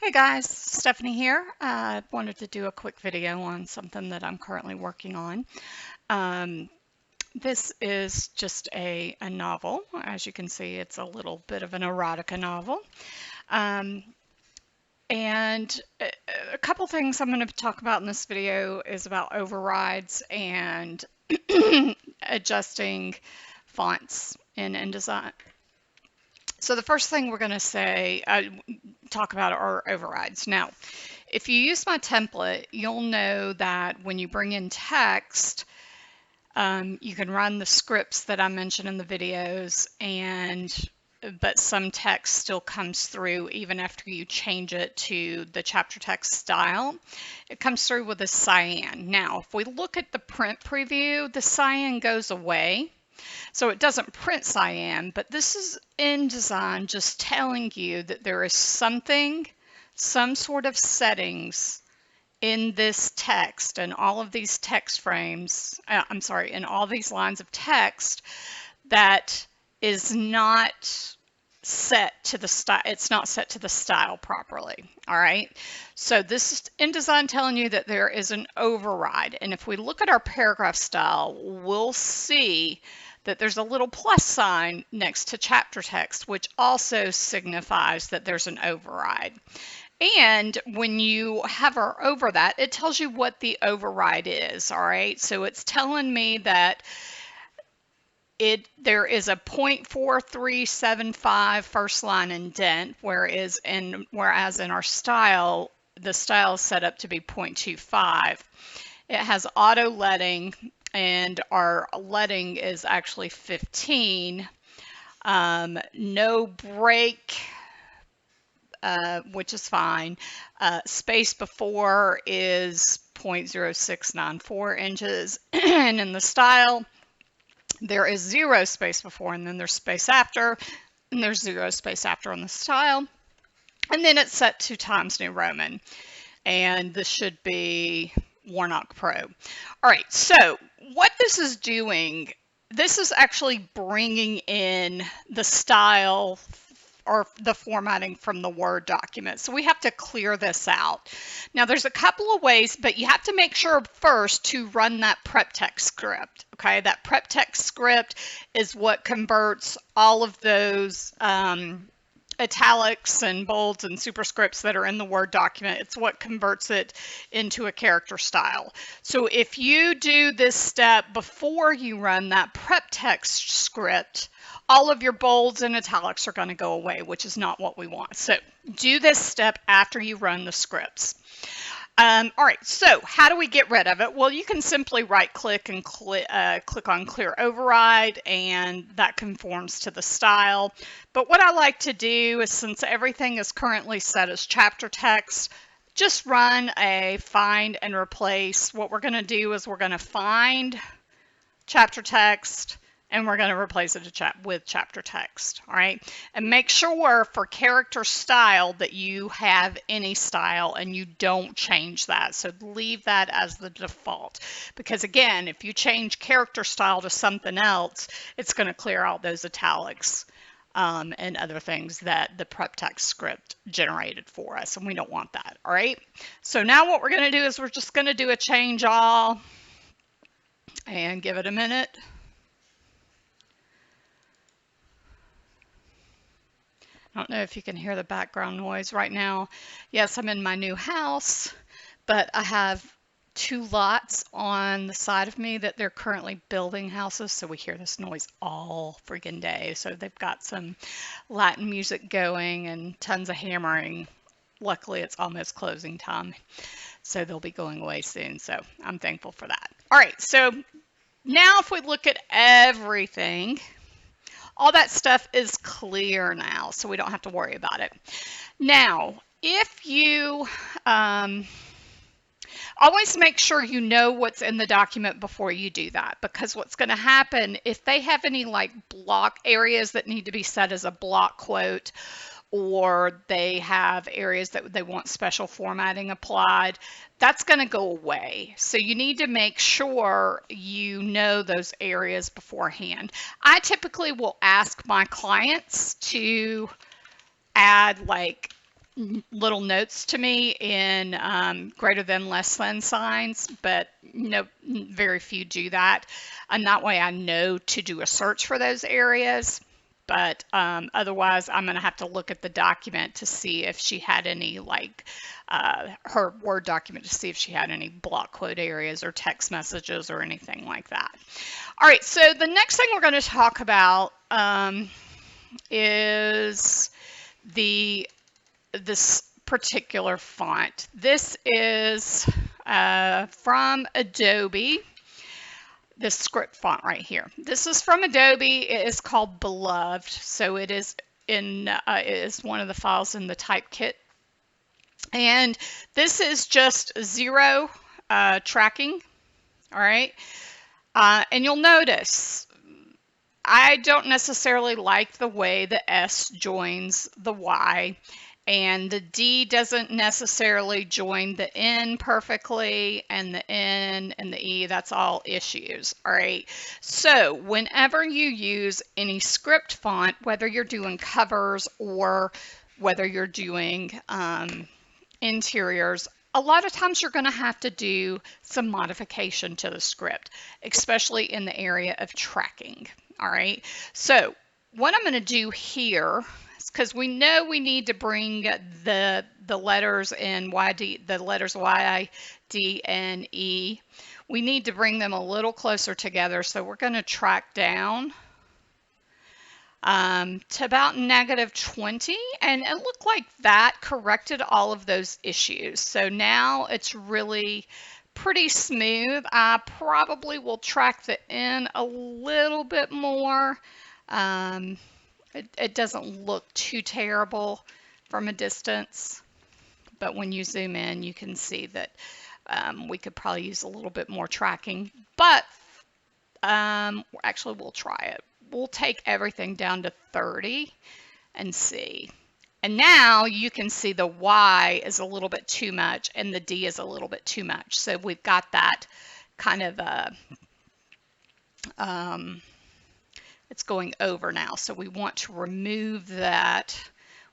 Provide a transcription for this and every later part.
Hey guys, Stephanie here. I wanted to do a quick video on something that I'm currently working on. Um, this is just a novel. As you can see, it's a little bit of an erotica novel. Um, and a couple things I'm going to talk about in this video is about overrides and adjusting fonts in InDesign. So the first thing we're going to talk about are overrides. Now, if you use my template, you'll know that when you bring in text, you can run the scripts that I mentioned in the videos, but some text still comes through even after you change it to the chapter text style. It comes through with a cyan. Now, if we look at the print preview, the cyan goes away. So it doesn't print cyan, but this is InDesign just telling you that there is some sort of settings in this text and all of these text frames, in all these lines of text that is not set to the style. It's not set to the style properly. All right. So this is InDesign telling you that there is an override. And if we look at our paragraph style, we'll see that there's a little plus sign next to chapter text, which also signifies that there's an override. And when you hover over that, it tells you what the override is. All right. So it's telling me that there is a 0.4375 first line indent, whereas in our style, the style is set up to be 0.25. It has auto leading, and our leading is actually 15. No break, which is fine. Space before is 0.0694 inches, and in the style, there is 0 space before, and then there's space after, and there's 0 space after on the style. And then it's set to Times New Roman. And this should be Warnock Pro. All right, so what this is doing, this is actually bringing in the style or the formatting from the Word document. So we have to clear this out. Now there's a couple of ways, but you have to make sure first to run that prep text script. Okay, that prep text script is what converts all of those italics and bolds and superscripts that are in the Word document. It's what converts it into a character style. So if you do this step before you run that prep text script, all of your bolds and italics are going to go away, which is not what we want. So do this step after you run the scripts. All right, so how do we get rid of it? Well, you can simply right-click and click on Clear Override, and that conforms to the style. But what I like to do is, since everything is currently set as chapter text, just run a find and replace. What we're going to do is we're going to find chapter text, and we're going to replace it with chapter text. All right. And make sure for character style that you have any style and you don't change that. So leave that as the default, because again, if you change character style to something else, it's going to clear out those italics and other things that the prep text script generated for us. And we don't want that. All right. So now what we're going to do is we're just going to do a change all and give it a minute. I don't know if you can hear the background noise right now. Yes, I'm in my new house, but I have 2 lots on the side of me that they're currently building houses, so we hear this noise all freaking day. So they've got some Latin music going and tons of hammering. Luckily, it's almost closing time, so they'll be going away soon, so I'm thankful for that. All right, so now if we look at everything, all that stuff is clear now, so we don't have to worry about it. Now, if you always make sure you know what's in the document before you do that, because what's going to happen if they have any like block areas that need to be set as a block quote, or they have areas that they want special formatting applied, that's going to go away. So you need to make sure you know those areas beforehand. I typically will ask my clients to add like little notes to me in greater than, less than signs, but no, very few do that. And that way I know to do a search for those areas. But otherwise, I'm going to have to look at the document to see if she had any, like her Word document, to see if she had any block quote areas or text messages or anything like that. All right, so the next thing we're going to talk about is this particular font. This is from Adobe. This script font right here. This is from Adobe. It is called Beloved. So it is it is one of the files in the Typekit. And this is just 0 tracking. All right. And you'll notice I don't necessarily like the way the S joins the Y. And the D doesn't necessarily join the N perfectly, and the N and the E, that's all issues. All right. So whenever you use any script font, whether you're doing covers or whether you're doing interiors, a lot of times you're going to have to do some modification to the script, especially in the area of tracking. All right. So what I'm going to do here, because we know we need to bring the letters in YD, the letters Y, D, and E. We need to bring them a little closer together. So we're going to track down to about -20, and it looked like that corrected all of those issues. So now it's really pretty smooth. I probably will track the N a little bit more. It doesn't look too terrible from a distance, but when you zoom in, you can see that we could probably use a little bit more tracking, but actually we'll try it. We'll take everything down to 30 and see. And now you can see the Y is a little bit too much and the D is a little bit too much. So we've got that kind of it's going over now. So we want to remove that.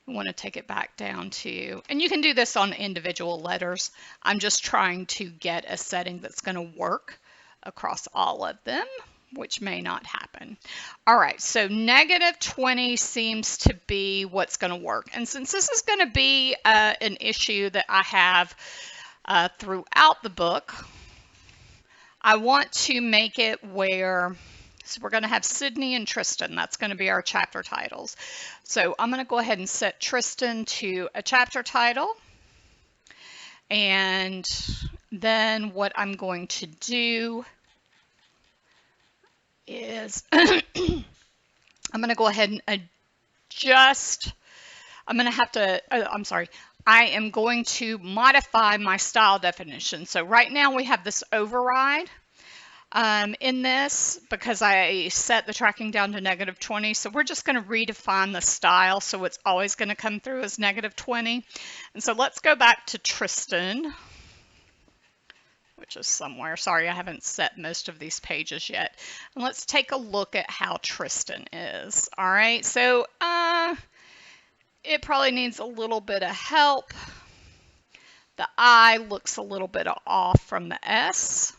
We want to take it back down to, and you can do this on individual letters. I'm just trying to get a setting that's going to work across all of them, which may not happen. All right, so -20 seems to be what's going to work. And since this is going to be an issue that I have throughout the book, I want to make it where, so we're going to have Sydney and Tristan. That's going to be our chapter titles. So I'm going to go ahead and set Tristan to a chapter title. And then what I'm going to do is I'm going to go ahead and adjust. I'm going to have to, I'm sorry, I am going to modify my style definition. So right now we have this override in this because I set the tracking down to -20. So we're just going to redefine the style. So it's always going to come through as -20. And so let's go back to Tristan, which is somewhere. Sorry, I haven't set most of these pages yet. And let's take a look at how Tristan is. All right, so it probably needs a little bit of help. The I looks a little bit off from the S.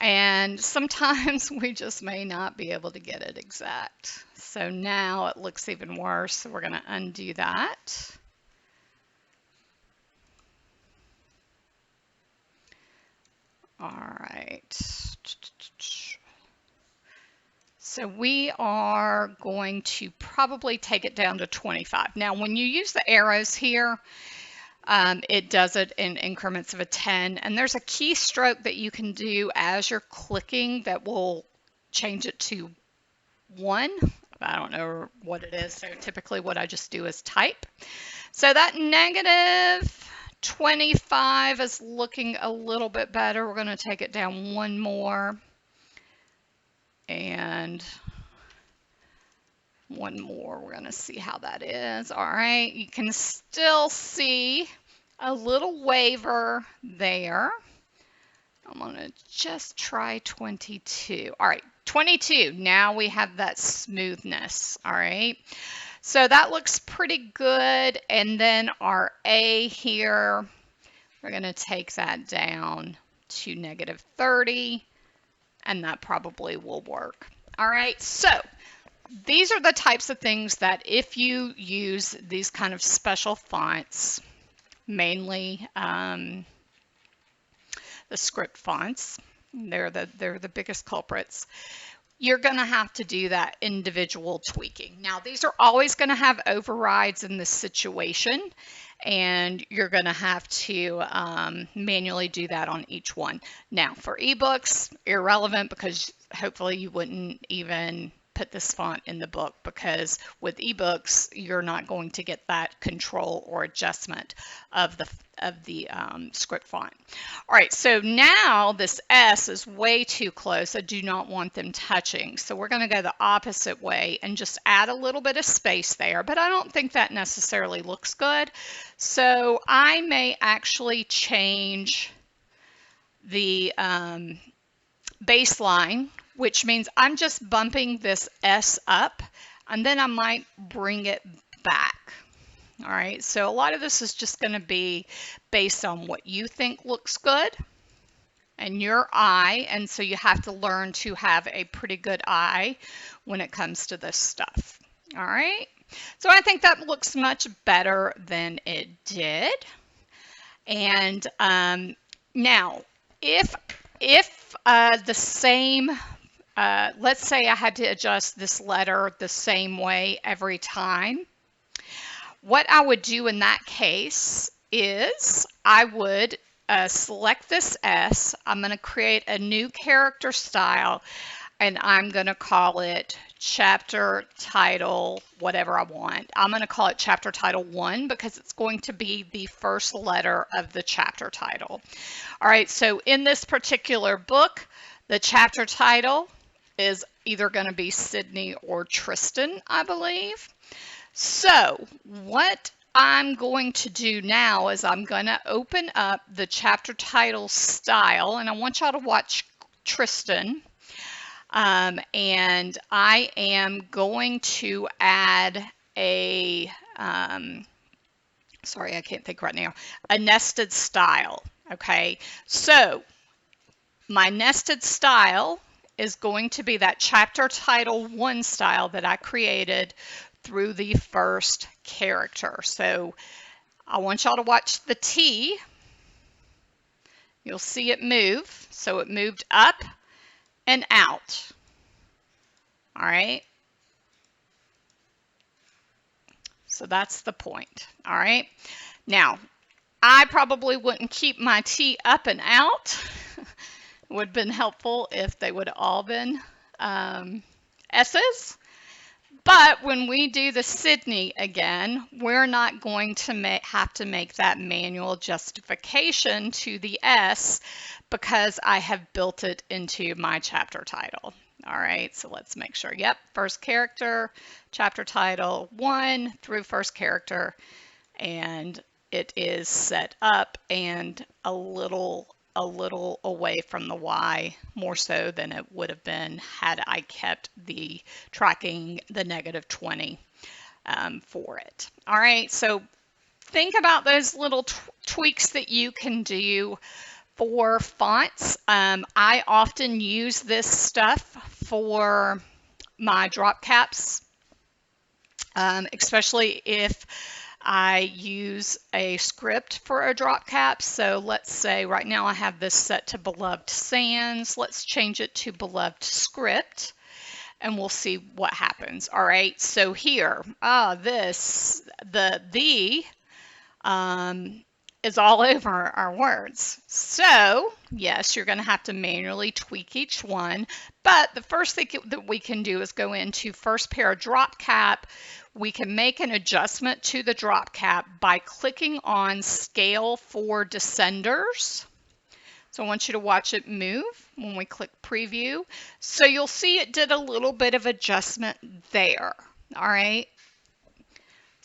And sometimes we just may not be able to get it exact. So now it looks even worse. So we're going to undo that. All right. So we are going to probably take it down to 25. Now, when you use the arrows here, it does it in increments of a 10. And there's a keystroke that you can do as you're clicking that will change it to 1. I don't know what it is. So typically what I just do is type. So that -25 is looking a little bit better. We're going to take it down one more. And one more. We're going to see how that is. All right. You can still see a little waver there. I'm going to just try 22. All right. 22. Now we have that smoothness. All right. So that looks pretty good. And then our A here, we're going to take that down to -30, and that probably will work. All right, so these are the types of things that if you use these kind of special fonts, mainly the script fonts, they're the biggest culprits, you're going to have to do that individual tweaking. Now, these are always going to have overrides in this situation, and you're going to have to manually do that on each one. Now, for ebooks, irrelevant, because hopefully you wouldn't even put this font in the book, because with ebooks, you're not going to get that control or adjustment of the script font. All right, so now this S is way too close. I do not want them touching. So we're going to go the opposite way and just add a little bit of space there, but I don't think that necessarily looks good. So I may actually change the baseline, which means I'm just bumping this S up, and then I might bring it back. All right, so a lot of this is just going to be based on what you think looks good and your eye, and so you have to learn to have a pretty good eye when it comes to this stuff. All right, so I think that looks much better than it did. And now, if the same, let's say I had to adjust this letter the same way every time, what I would do in that case is I would select this S. I'm going to create a new character style, and I'm going to call it chapter title, whatever I want. I'm going to call it chapter title 1 because it's going to be the first letter of the chapter title. All right, so in this particular book, the chapter title is either going to be Sydney or Tristan, I believe. So what I'm going to do now is I'm going to open up the chapter title style, and I want y'all to watch Tristan. And I am going to add a, sorry, I can't think right now, a nested style. Okay, so my nested style is going to be that chapter title 1 style that I created through the first character. So I want y'all to watch the T. You'll see it move. So it moved up and out. All right. So that's the point. All right. Now, I probably wouldn't keep my T up and out. It would have been helpful if they would have all been S's. But when we do the Sydney again, we're not going to have to make that manual justification to the S because I have built it into my chapter title. All right, so let's make sure. Yep, first character, chapter title 1 through first character, and it is set up and a little away from the Y, more so than it would have been had I kept the tracking the -20 for it. All right, so think about those little tweaks that you can do for fonts. I often use this stuff for my drop caps, especially if I use a script for a drop cap. So let's say right now I have this set to Beloved Sans. Let's change it to Beloved Script and we'll see what happens. All right, so here, this, the is all over our words. So yes, you're going to have to manually tweak each one. But the first thing that we can do is go into first pair drop cap. We can make an adjustment to the drop cap by clicking on Scale for Descenders. So I want you to watch it move when we click preview. So you'll see it did a little bit of adjustment there. All right.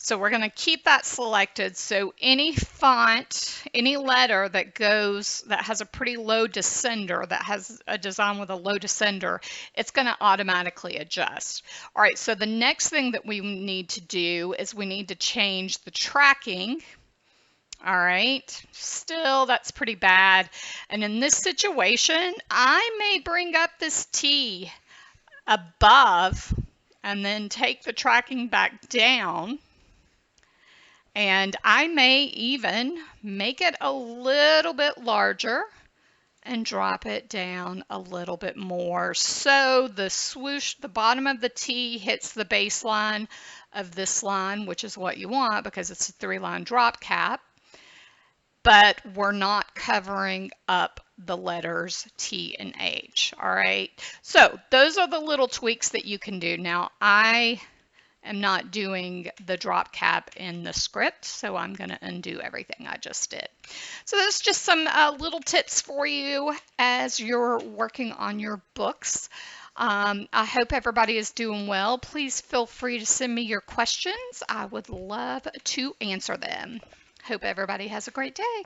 So we're going to keep that selected. So any font, any letter that has a pretty low descender, that has a design with a low descender, it's going to automatically adjust. All right, so the next thing that we need to do is we need to change the tracking. All right, still that's pretty bad. And in this situation, I may bring up this T above and then take the tracking back down. And I may even make it a little bit larger and drop it down a little bit more. So the swoosh, the bottom of the T hits the baseline of this line, which is what you want because it's a 3-line drop cap. But we're not covering up the letters T and H. All right. So those are the little tweaks that you can do. Now I am not doing the drop cap in the script, so I'm going to undo everything I just did. So that's just some little tips for you as you're working on your books. I hope everybody is doing well. Please feel free to send me your questions. I would love to answer them. Hope everybody has a great day.